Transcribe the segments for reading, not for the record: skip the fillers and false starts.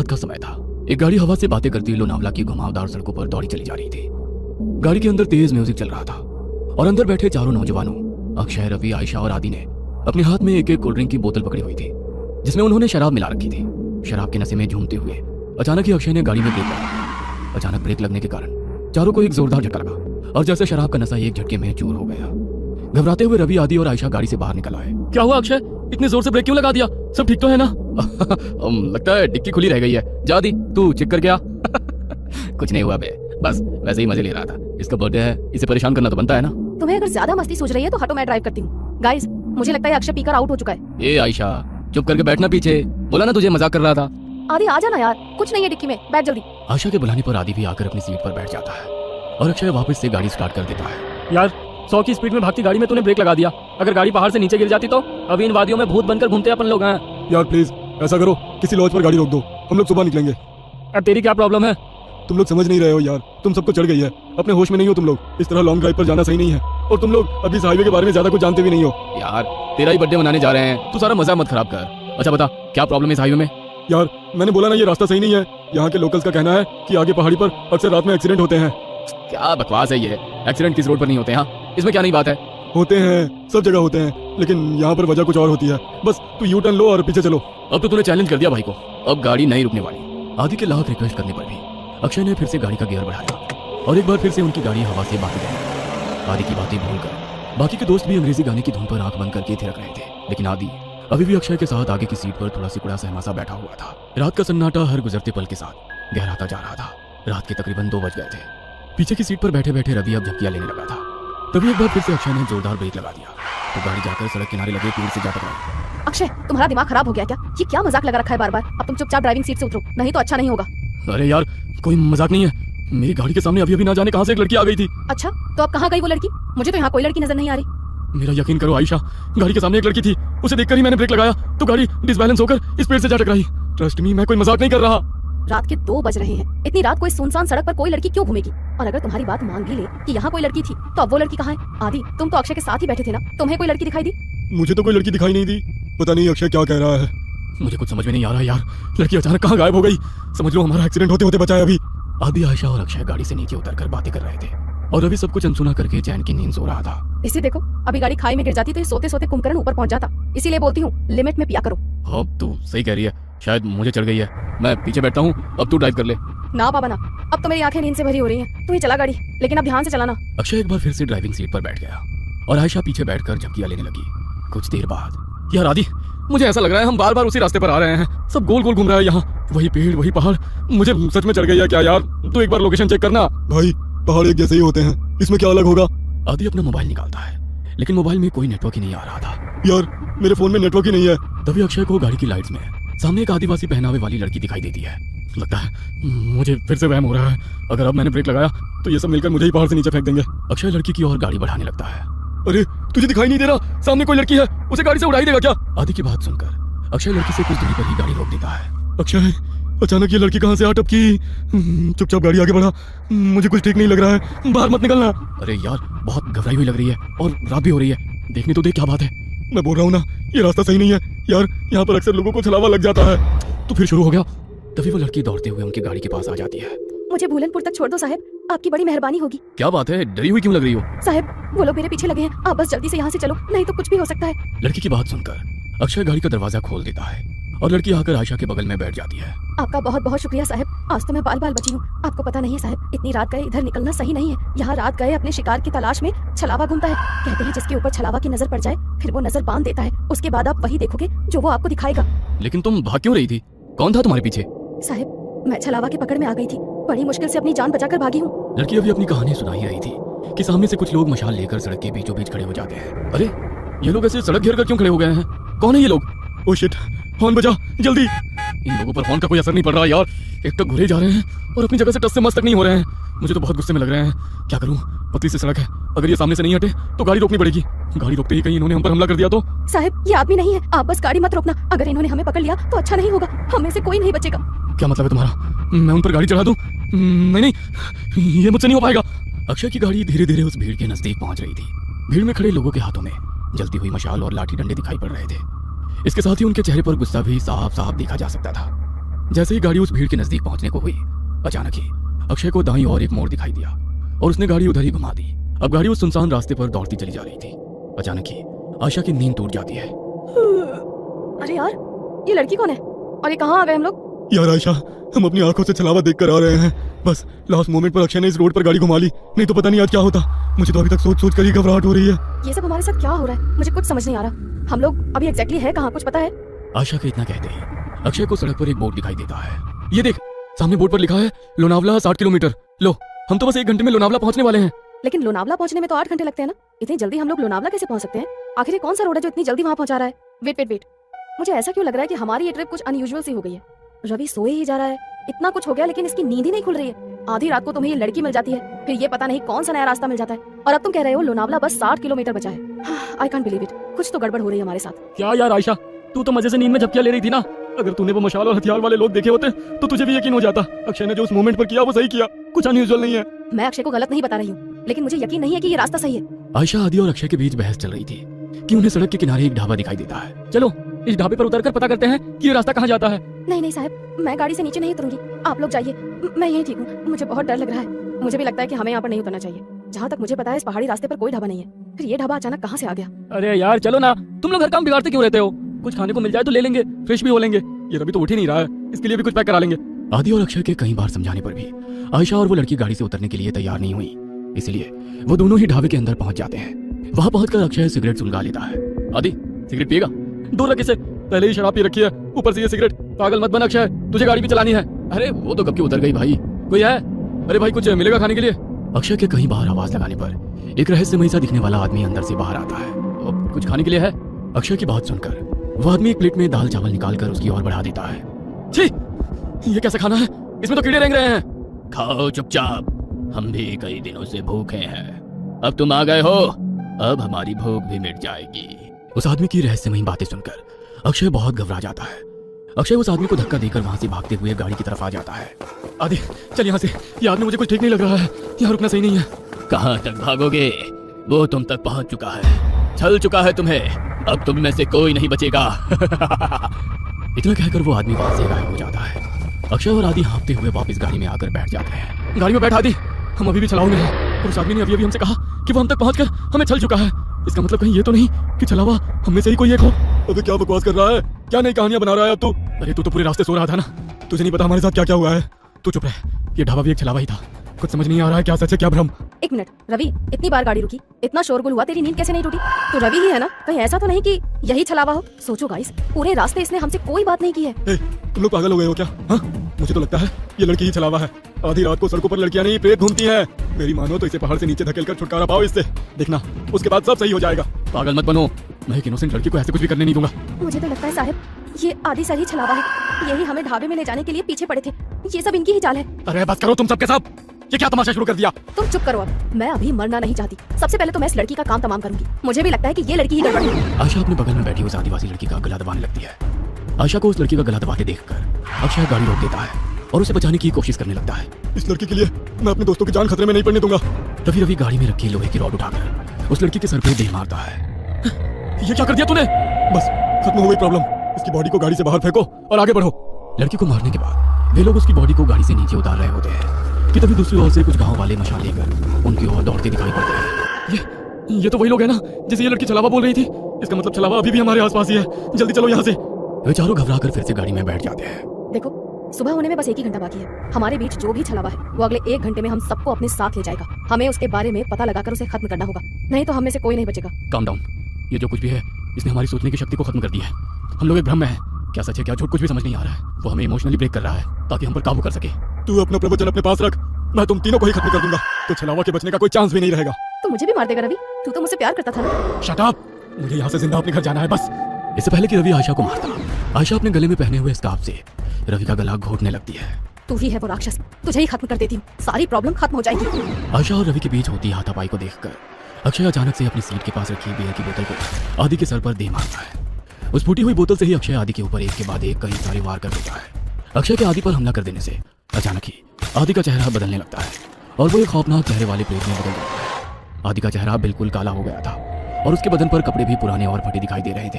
रात का समय था। एक गाड़ी हवा से बातें करती लोनावला की घुमावदार सड़कों पर दौड़ी चली जा रही थी। गाड़ी के अंदर तेज म्यूजिक चल रहा था और अंदर बैठे चारों नौजवानों अक्षय, रवि, आयशा और आदि ने अपने हाथ में एक एक कोल्ड ड्रिंक की बोतल पकड़ी हुई थी जिसमें उन्होंने शराब मिला रखी थी। शराब के नशे में झूमते हुए अचानक ही अक्षय ने गाड़ी में ब्रेक लगाया। अचानक ब्रेक लगने के कारण चारों को एक जोरदार झटका लगा और जैसे शराब का नशा एक झटके में चूर हो गया। घबराते हुए रवि, आदि और आयशा गाड़ी से बाहर निकल आए। क्या हुआ अक्षय, इतने जोर से ब्रेक क्यों लगा दिया? सब ठीक तो है ना? लगता है डिक्की खुली रह गई है। जा दी, तू चेक कर गया? कुछ नहीं हुआ बे, बस वैसे ही मजे ले रहा था। इसका बर्थडे है, इसे परेशान करना तो बनता है ना। तुम्हें अगर ज्यादा मस्ती सूझ रही है तो हटो, मैं ड्राइव करती हूँ। गाइस, मुझे लगता है अक्षय पीकर आउट हो चुका है। ए आयशा, चुप करके बैठना पीछे। बोला ना तुझे मजाक कर रहा था। आदि आ जाना यार, कुछ नहीं है डिक्की में, बैठ जल्दी। आयशा के बुलाने पर आदि भी आकर अपनी सीट पर बैठ जाता है और अक्षय वापस से गाड़ी स्टार्ट कर देता है। यार 100 की स्पीड में भागती गाड़ी में तूने ब्रेक लगा दिया। अगर गाड़ी पहाड़ से नीचे गिर जाती तो अभी इन वादियों में भूत बनकर घूमते अपन लोग हैं। यार प्लीज ऐसा करो, किसी लॉज पर गाड़ी रोक दो, हम लोग सुबह निकलेंगे। अब तेरी क्या प्रॉब्लम है? तुम लोग समझ नहीं रहे हो यार, तुम सबको चढ़ गई है, अपने होश में नहीं हो तुम लोग। इस तरह लॉन्ग ड्राइव पर जाना सही नहीं है और तुम लोग अभी इस हाईवे के बारे में ज्यादा कुछ जानते भी नहीं हो। यार तेरा ही बर्थडे मनाने जा रहे हैं, तू सारा मजा मत खराब कर। अच्छा बता, क्या प्रॉब्लम है इस हाईवे में? यार मैंने बोला ना, ये रास्ता सही नहीं है। यहाँ के लोकल्स का कहना है कि आगे पहाड़ी पर अक्सर रात में एक्सीडेंट होते हैं। क्या बकवास है ये? एक्सीडेंट किस रोड पर नहीं होते हैं? इसमें क्या नई बात है? होते हैं, सब जगह होते हैं, लेकिन यहाँ पर वजह कुछ और होती है। बस तू यू टर्न लो और पीछे चलो। अब तो तूने चैलेंज कर दिया भाई को, अब गाड़ी नहीं रुकने वाली। आदि के लाख रिक्वेस्ट करने पर भी अक्षय ने फिर से गाड़ी का गियर बढ़ाया और एक बार फिर से उनकी गाड़ी हवा से बाकी गई। आदि की बातें भूलकर बाकी के दोस्त भी अंग्रेजी गाने की धुन पर आंख बंद करके थिरक रहे थे, लेकिन आदि अभी भी अक्षय के साथ आगे की सीट पर थोड़ा सिकुड़ा सहमा सा बैठा हुआ था। रात का सन्नाटा हर गुजरते पल के साथ गहराता जा रहा था। रात के तकरीबन 2 बज गए थे। पीछे की सीट पर बैठे बैठे रवि अब झपकियां लेने लगा था। तभी एक बार फिर से अक्षय ने जोरदार ब्रेक लगा दिया तो गाड़ी जाकर सड़क किनारे लगे पेड़ से जा टकराई। अक्षय, तुम्हारा दिमाग खराब हो गया क्या? ये क्या मजाक लगा रखा है बार बार? अब तुम चुपचाप ड्राइविंग सीट से उतरो, नहीं तो अच्छा नहीं होगा। अरे यार कोई मजाक नहीं है, मेरी गाड़ी के सामने अभी अभी ना जाने कहां से एक लड़की आ गई थी। अच्छा, तो अब कहाँ गई वो लड़की? मुझे तो यहाँ कोई लड़की नजर नहीं आ रही। मेरा यकीन करो आयशा, गाड़ी के सामने एक लड़की थी, उसे देखकर ही मैंने ब्रेक लगाया तो गाड़ी डिसबैलेंस होकर इस पेड़ से जा टकराई। ट्रस्ट मी, मैं कोई मजाक नहीं कर रहा। रात के 2 बज रहे हैं, इतनी रात को इस सुनसान सड़क पर कोई लड़की क्यों घूमेगी? और अगर तुम्हारी बात मान भी ले कि यहाँ कोई लड़की थी तो अब वो लड़की कहाँ है? आदि, तुम तो अक्षय के साथ ही बैठे थे ना, तुम्हें कोई लड़की दिखाई दी? मुझे तो कोई लड़की दिखाई नहीं दी, पता नहीं अक्षय क्या कह रहा है। मुझे कुछ समझ में नहीं आ रहा यार, लड़की अचानक कहाँ गायब हो गई? समझ लो हमारा एक्सीडेंट होते होते बचा है अभी। आदि, आयशा और अक्षय गाड़ी से नीचे उतरकर बातें कर रहे थे और अभी सब कुछ अनसुना करके चैन की नींद सो रहा था। इसे देखो, अभी गाड़ी खाई में गिर जाती तो ये सोते सोते कुंभकर्ण ऊपर पहुंच जाता। इसीलिए बोलती हूँ लिमिट में पिया करो। हाँ तू सही कह रही है, शायद मुझे चढ़ गई है। मैं पीछे बैठता हूँ, अब तू ड्राइव कर ले। ना बाबा ना, अब तो मेरी आंखें नींद से भरी हो रही हैं। तू ही चला गाड़ी, लेकिन अब ध्यान से चलाना। अक्षय एक बार फिर से ड्राइविंग सीट पर बैठ गया और आयशा पीछे बैठकर झपकियां लेने लगी। कुछ देर बाद, यार आदि, मुझे ऐसा लग रहा है हम बार बार उसी रास्ते पर आ रहे हैं, सब गोल गोल घूम रहा है यहाँ। वही पेड़, वही पहाड़, मुझे सच में चढ़ गई है क्या यार? तू एक बार लोकेशन चेक करना। भाई पहाड़ एक जैसे ही होते हैं, इसमें क्या अलग होगा? आदि अपना मोबाइल निकालता है लेकिन मोबाइल में कोई नेटवर्क ही नहीं आ रहा था। यार मेरे फोन में नेटवर्क ही नहीं है। तभी अक्षय को गाड़ी की लाइट्स में सामने एक आदिवासी पहनावे वाली लड़की दिखाई देती है। लगता है मुझे फिर से वहम हो रहा है, अगर अब मैंने ब्रेक लगाया तो ये सब मिलकर मुझे ही पहाड़ से नीचे फेंक देंगे। अक्षय लड़की की ओर गाड़ी बढ़ाने लगता है। अरे तुझे दिखाई नहीं दे रहा? सामने कोई लड़की है, उसे गाड़ी से उड़ाई देगा क्या? आदि की बात सुनकर अक्षय लड़की से कुछ दूरी पर ही गाड़ी रोक देता है। अक्षय, अचानक ये लड़की कहाँ से आ टपकी? चुपचाप गाड़ी आगे बढ़ा, मुझे कुछ ठीक नहीं लग रहा है, बाहर मत निकलना। अरे यार बहुत घबराई हुई लग रही है और रात भी हो रही है, देखने तो देख क्या बात है। मैं बोल रहा हूँ ना, ये रास्ता सही नहीं है यार, यहाँ पर अक्सर लोगों को छलावा लग जाता है। तो फिर शुरू हो गया। तभी वो लड़की दौड़ते हुए उनकी गाड़ी के पास आ जाती है। मुझे भूलनपुर तक छोड़ दो साहब, आपकी बड़ी मेहरबानी होगी। क्या बात है, डरी हुई क्यों लग रही हो? साहब वो लोग मेरे पीछे लगे हैं, आप बस जल्दी से यहाँ से चलो, नहीं तो कुछ भी हो सकता है। लड़की की बात सुनकर अक्षय गाड़ी का दरवाजा खोल देता है और लड़की आकर आयशा के बगल में बैठ जाती है। आपका बहुत बहुत शुक्रिया साहब, आज तो मैं बाल बाल बची हूँ। आपको पता नहीं है साहब, इतनी रात गए इधर निकलना सही नहीं है। यहाँ रात गए अपने शिकार की तलाश में छलावा घूमता है। कहते हैं जिसके ऊपर छलावा की नजर पड़ जाए फिर वो नजर बांध देता है, उसके बाद आप वही देखोगे जो वो आपको दिखाएगा। लेकिन तुम भाग क्यों रही थी? कौन था तुम्हारे पीछे? साहब मैं छलावा की पकड़ में आ गई थी, बड़ी मुश्किल से अपनी जान बचाकर भागी हूँ। लड़की अभी अपनी कहानी सुना ही रही थी कि सामने से कुछ लोग मशाल लेकर सड़क के बीचों बीच खड़े हो जाते हैं। अरे ये लोग ऐसे सड़क घेर कर क्यों खड़े हो गए हैं? कौन है ये लोग? ओह शिट, हॉर्न बजा जल्दी। इन लोगों पर हॉर्न का कोई असर नहीं पड़ रहा यार, एक तो घुरे जा रहे हैं और अपनी जगह से टस से मस तक नहीं हो रहे हैं। मुझे तो बहुत गुस्से में लग रहे हैं। क्या करूं, पतली सी सड़क है, अगर ये सामने से नहीं हटे तो गाड़ी रोकनी पड़ेगी। गाड़ी रोकते ही कहीं इन्होंने हम पर हमला कर दिया तो? साहब ये आदमी नहीं है, आप बस गाड़ी मत रोकना, अगर इन्होंने हमें पकड़ लिया तो अच्छा नहीं होगा, हम में से कोई नहीं बचेगा। क्या मतलब है तुम्हारा? मैं उन पर गाड़ी चढ़ा दूं? नहीं नहीं, ये मुझसे नहीं हो पाएगा। अक्षय की गाड़ी धीरे धीरे उस भीड़ के नजदीक पहुंच रही थी। भीड़ में खड़े लोगों के हाथों में जलती हुई मशाल और लाठी डंडे दिखाई पड़ रहे थे। इसके साथ ही उनके चेहरे पर गुस्सा भी साफ साफ देखा जा सकता था। जैसे ही गाड़ी उस भीड़ के नजदीक पहुंचने को हुई, अचानक ही अक्षय को दाईं ओर एक मोड़ दिखाई दिया और उसने गाड़ी उधर ही घुमा दी। अब गाड़ी उस सुनसान रास्ते पर दौड़ती चली जा रही थी। अचानक ही आशा की नींद टूट जाती है। अरे यार, ये लड़की कौन है और ये कहाँ आ गए हम लोग? यार आयशा, हम अपनी आंखों से छलावा देख कर आ रहे हैं। बस लास्ट मोमेंट पर अक्षय ने इस रोड पर गाड़ी घुमा ली, नहीं तो पता नहीं आज क्या होता। मुझे तो अभी तक सोच सोच कर ही घबराहट हो रही है। ये सब हमारे साथ क्या हो रहा है? मुझे कुछ समझ नहीं आ रहा। हम लोग अभी एग्जैक्टली है कहाँ, कुछ पता है? आशा के इतना कहते ही अक्षय को सड़क पर एक बोर्ड दिखाई देता है। ये देख, सामने बोर्ड पर लिखा है लोनावला 60 किलोमीटर। लो, हम तो बस 1 घंटे में लोनावला पहुंचने वाले हैं। लेकिन लोनावला पहुंचने में तो 8 घंटे लगते हैं ना। इतनी जल्दी हम लोग लोनावला कैसे पहुंच सकते हैं? आखिर ये कौन सा रोड है जो इतनी जल्दी वहां पहुंचा रहा है? वेट, मुझे ऐसा क्यों लग रहा है कि हमारी ये ट्रिप कुछ अनयूजुअल सी हो गई है। रवि सोए ही जा रहा है, इतना कुछ हो गया लेकिन इसकी नींद ही नहीं खुल रही है। आधी रात को तुम्हें ये लड़की मिल जाती है, फिर ये पता नहीं कौन सा नया रास्ता मिल जाता है, और अब तुम कह रहे हो लोनावला बस 60 किलोमीटर बचा है। I can't believe it. कुछ तो गड़बड़ हो रही है हमारे साथ। क्या यार आयशा, तू तो मजे से नींद में झपकियां ले रही थी ना। अगर तूने वो मशाल और हथियार वाले लोग देखे होते तो तुझे भी यकीन हो जाता अक्षय ने जो उस मोमेंट पर किया वो सही किया, कुछ अनयूजुअल नहीं है। मैं अक्षय को गलत नहीं बता रही हूँ, लेकिन मुझे यकीन नहीं है कि ये रास्ता सही है। आयशा, आदि और अक्षय के बीच बहस चल रही थी कि उन्हें सड़क के किनारे एक ढाबा दिखाई देता है। चलो इस ढाबे पर उतरकर पता करते हैं कि ये रास्ता कहाँ जाता है। नहीं साहब, मैं गाड़ी से नीचे नहीं उतरूंगी, आप लोग जाइए, मैं यहीं ठीक हूँ। मुझे बहुत डर लग रहा है। मुझे भी लगता है कि हमें यहाँ पर नहीं उतरना चाहिए। जहाँ तक मुझे पता है इस पहाड़ी रास्ते पर कोई ढाबा नहीं है, फिर ये ढाबा अचानक कहाँ से आ गया? अरे यार चलो ना, तुम लोग हर काम बिगाड़ते क्यों रहते हो? कुछ खाने को मिल जाए तो ले लेंगे, फ्रेश भी हो लेंगे। ये रवि तो उठ ही नहीं रहा है, इसके लिए भी कुछ पैक करा लेंगे। आदि और अक्षय के कई बार समझाने पर भी आयशा और वो लड़की गाड़ी से उतरने के लिए तैयार नहीं हुई, इसलिए वो दोनों ही ढाबे के अंदर पहुंच जाते हैं। वहां पहुंचकर अक्षय सिगरेट सुलगा लेता है। आदि सिगरेट पिएगा? दूर रख इसे, पहले ही शराब पी रखी है, ऊपर से ये सिगरेट। पागल मत बन अक्षय, तुझे गाड़ी भी चलानी है। अरे वो तो कब की उतर गई भाई। कोई है? अरे भाई कुछ मिलेगा खाने के लिए? अक्षय के कई बार आवाज लगाने पर एक रहस्यमयी सा दिखने वाला आदमी अंदर से बाहर आता है। अब कुछ खाने के लिए है? अक्षय की बात सुनकर वो आदमी एक प्लेट में दाल चावल निकालकर उसकी ओर बढ़ा देता है। छी, ये कैसा खाना है? इसमें तो कीड़े रेंग रहे हैं। खाओ चुपचाप, हम भी कई दिनों से भूखे हैं। अब तुम आ गए हो, अब हमारी भूख भी मिट जाएगी। उस आदमी की रहस्यमयी बातें सुनकर अक्षय बहुत घबरा जाता है। अक्षय उस आदमी को धक्का देकर वहां से भागते हुए गाड़ी की तरफ आ जाता है। आदि चल यहाँ से, ये आदमी मुझे कुछ ठीक नहीं लग रहा है, यहाँ रुकना सही नहीं है। कहाँ तक भागोगे? वो तुम तक पहुंच चुका है, छल चुका है तुम्हें, अब तुम में से कोई नहीं बचेगा। इतना कहकर वो आदमी वहां से गायब हो जाता है। अक्षय और आदि हाँफते हुए वापस गाड़ी में आकर बैठ जाते हैं। गाड़ी में बैठ आदि, हम अभी भी छलावा में हैं, और उस आदमी ने अभी हमसे कहा कि वो हम तक पहुंचकर हमें छल चुका है। इसका मतलब कहीं ये तो नहीं कि छलावा हम में से ही कोई एक हो? अबे क्या बकवास कर रहा है, क्या नई कहानियां बना रहा है अब तू? अरे तू तो पूरे रास्ते सो रहा था ना, तुझे नहीं पता हमारे साथ क्या क्या हुआ है। तू चुप रह, ये ढाबा भी एक छलावा ही था। कुछ समझ नहीं आ रहा है क्या सच है क्या भ्रम। एक मिनट रवि, इतनी बार गाड़ी रुकी, इतना शोरगुल हुआ, तेरी नींद कैसे नहीं टूटी? तो रवि ही है ना? कहीं ऐसा तो नहीं कि यही छलावा हो? सोचो गाइस, पूरे रास्ते इसने हमसे कोई बात नहीं की है। तुम लोग पागल हो गए हो क्या? हाँ, मुझे तो लगता है ये लड़की ही छलावा है। आधी रात को सड़कों पर लड़कियां नहीं प्रेत घूमती हैं। मेरी मानो तो इसे पहाड़ से नीचे धकेलकर छुटकारा पाओ इससे, देखना उसके बाद सब सही हो जाएगा। पागल मत बनो, मैं एक इनोसेंट लड़की को ऐसे कुछ भी करने नहीं दूंगा। मुझे तो लगता है साहब ये आदि सर ही छलावा है, यही हमें ढाबे में ले जाने के लिए पीछे पड़े थे। ये सब इनकी ही चाल है। अरे बस करो तुम सबके सब, ये क्या तमाशा शुरू कर दिया? तुम चुप करो अब, मैं अभी मरना नहीं चाहती। सबसे पहले तो मैं इस लड़की का काम तमाम करूंगी। मुझे भी लगता है कि ये लड़की ही गड़बड़ है। आशा अपने बगल में बैठी उस आदिवासी लड़की का गला दबाने लगती है। आशा को उस लड़की का गला दबाते देखकर अक्षय गाड़ी रोक देता है और उसे बचाने की कोशिश करने लगता है। इस लड़की के लिए मैं अपने दोस्तों की जान खतरे में नहीं पड़ने दूंगा। तभी रवि गाड़ी में रखी लोहे की रॉड उठाकर उस लड़की के सर पे दे मारता है। ये क्या कर दिया तूने? बस खत्म हो गई प्रॉब्लम, इसकी बॉडी को गाड़ी से बाहर फेंको और आगे बढ़ो। लड़की को मारने के बाद वे लोग उसकी बॉडी को गाड़ी से नीचे उतार रहे होते हैं कि तभी दूसरी ओर से कुछ गांव वाले मशाल लेकर उनकी ओर दौड़ते दिखाई पड़ते हैं। ये तो वही लोग हैं ना जिसे ये लड़की छलावा बोल रही थी। इसका मतलब छलावा अभी भी हमारे आसपास ही है। जल्दी चलो यहाँ से। वे चारों घबराकर फिर से गाड़ी में बैठ जाते हैं। देखो, सुबह होने में बस 1 ही घंटा बाकी है। हमारे बीच जो भी छलावा है वो अगले 1 घंटे में हम सबको अपने साथ ले जाएगा। हमें उसके बारे में पता लगाकर उसे खत्म करना होगा, नहीं तो हम में से कोई नहीं बचेगा। काम डाउन, ये जो कुछ भी है इसने हमारी सोचने की शक्ति को खत्म कर दिया है। हम लोग एक भ्रम में हैं, क्या सच है क्या झूठ कुछ भी समझ नहीं आ रहा है। वो हमें इमोशनली ब्रेक कर रहा है ताकि हम पर काबू कर सके। तू अपना प्रवचन अपने पास रख, मैं तुम तीनों को ही खत्म कर दूंगा, तो छलावा के बचने का कोई चांस भी नहीं रहेगा। तो मुझे भी मार देगा रवि? तू तो मुझसे प्यार करता था ना। शट अप, मुझे यहाँ से जिंदा अपने घर जाना है बस। इससे पहले कि रवि आशा को मारता, आशा अपने गले में पहने हुए स्कार्फ से रवि का गला घोटने लगती है। तू ही है वो राक्षस, तुझे ही खत्म कर देती हूँ, सारी प्रॉब्लम खत्म हो जाएगी। आशा और रवि के बीच होती हाथापाई को देखकर अक्षय अचानक से अपनी सीट के पास रखी बियर की बोतल को आदि के सर पर दे मारता है। उस फूटी हुई बोतल से ही अक्षय आदि के ऊपर एक के बाद एक कई सारे वार कर देता है। अक्षय के आदि पर हमला कर देने से अचानक ही आदि का चेहरा बदलने लगता है और वो एक खौफनाक चेहरे वाले प्रेत में बदल जाता है। आदि का चेहरा बिल्कुल काला हो गया था और उसके बदन पर कपड़े भी पुराने और फटे दिखाई दे रहे थे।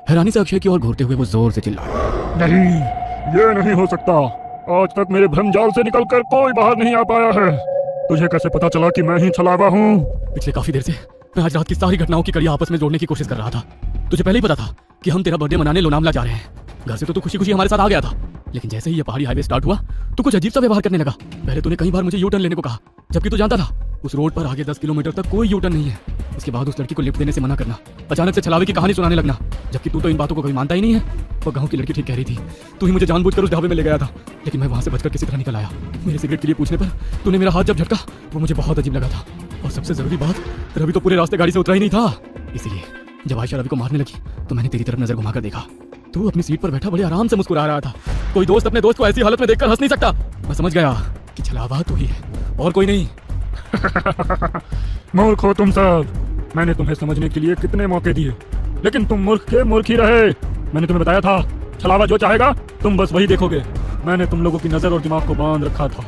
हैरानी से अक्षय की ओर घूरते हुए वो जोर से चिल्लाया, नहीं, ये नहीं हो सकता। आज तक मेरे भ्रमजाल से निकलकर कोई बाहर नहीं आ पाया है। तुझे कैसे पता चला कि मैं ही छलावा हूँ? पिछले काफी देर से मैं आज रात की सारी घटनाओं की कड़ी आपस में जोड़ने की कोशिश कर रहा था। तुझे पहले ही पता था कि हम तेरा बर्थडे मनाने लोनावला जा रहे हैं। घर से तो तू खुशी खुशी हमारे साथ आ गया था, लेकिन जैसे ही ये पहाड़ी हाईवे स्टार्ट हुआ तो कुछ अजीब सा व्यवहार करने लगा। पहले तूने कई बार मुझे यू टर्न लेने को कहा, जबकि तू जानता था उस रोड पर आगे 10 किलोमीटर तक कोई यू टर्न नहीं है। इसके बाद उस लड़की को लिफ्ट देने से मना करना, अचानक से छलावे की कहानी सुनाने लगना, जबकि तू तो इन बातों को कभी मानता ही नहीं है। वो गाँव की लड़की ठीक कह रही थी, तू ही मुझे जानबूझकर उस ढाबे में ले गया था, लेकिन मैं वहां से बचकर किसी तरह निकल आया। मेरे सिगरेट के लिए पूछने पर तूने मेरा हाथ जब झटका वो मुझे बहुत अजीब लगा था। और सबसे जरूरी बात, रवि तो पूरे रास्ते गाड़ी से उतरा ही नहीं था। इसीलिए जब आयशा रवि को मारने लगी तो मैंने तेरी तरफ नजर घुमाकर देखा। तू अपनी सीट पर बैठा बड़े आराम से मुस्कुरा रहा था। कोई दोस्त अपने दोस्त को ऐसी हालत में देखकर हंस नहीं सकता। मैं समझ गया कि छलावा तू ही है और कोई नहीं। मूर्ख हो तुम सब। मैंने तुम्हें समझने के लिए कितने मौके दिए, लेकिन तुम मूर्ख के मूर्ख ही रहे। मैंने तुम्हें बताया था छलावा जो चाहेगा तुम बस वही देखोगे। मैंने तुम लोगों की नजर और दिमाग को बांध रखा था।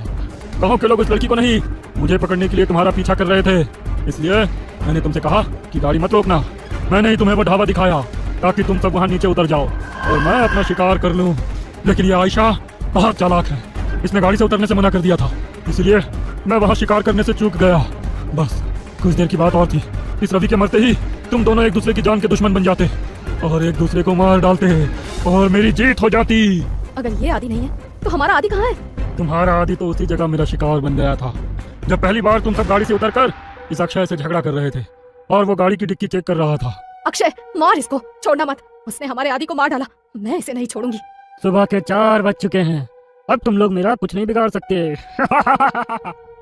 गाँव के लोग उस लड़की को नहीं, मुझे पकड़ने के लिए तुम्हारा पीछा कर रहे थे। इसलिए मैंने तुमसे कहा कि गाड़ी मत रोकना। मैंने ही तुम्हें वो ढाबा दिखाया ताकि तुम सब वहाँ नीचे उतर जाओ और मैं अपना शिकार कर लूँ। लेकिन ये आयशा बहुत चालाक है, इसने गाड़ी से उतरने से मना कर दिया था, इसलिए मैं वहाँ शिकार करने से चूक गया। बस कुछ देर की बात और थी, इस रवि के मरते ही तुम दोनों एक दूसरे की जान के दुश्मन बन जाते और एक दूसरे को मार डालते और मेरी जीत हो जाती। अगर ये आदि नहीं है तो हमारा आदि कहाँ है? तुम्हारा आदि तो उसी जगह मेरा शिकार बन गया था जब पहली बार तुम सब गाड़ी से उतरकर इस अक्षय से झगड़ा कर रहे थे और वो गाड़ी की डिक्की चेक कर रहा था। अक्षय मार इसको, छोड़ना मत। उसने हमारे आदि को मार डाला, मैं इसे नहीं छोड़ूंगी। सुबह के 4 बज चुके हैं, अब तुम लोग मेरा कुछ नहीं बिगाड़ सकते।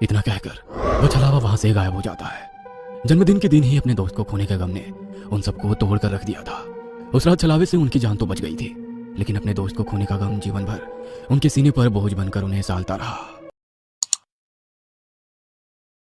इतना कहकर वो छलावा वहां से गायब हो जाता है। जन्मदिन के दिन ही अपने दोस्त को खोने के गम ने उन सबको तोड़ कर रख दिया था। उस रात छलावे से उनकी जान तो बच गई थी, लेकिन अपने दोस्त को खोने का गम जीवन भर उनके सीने पर बोझ बनकर उन्हें सालता रहा।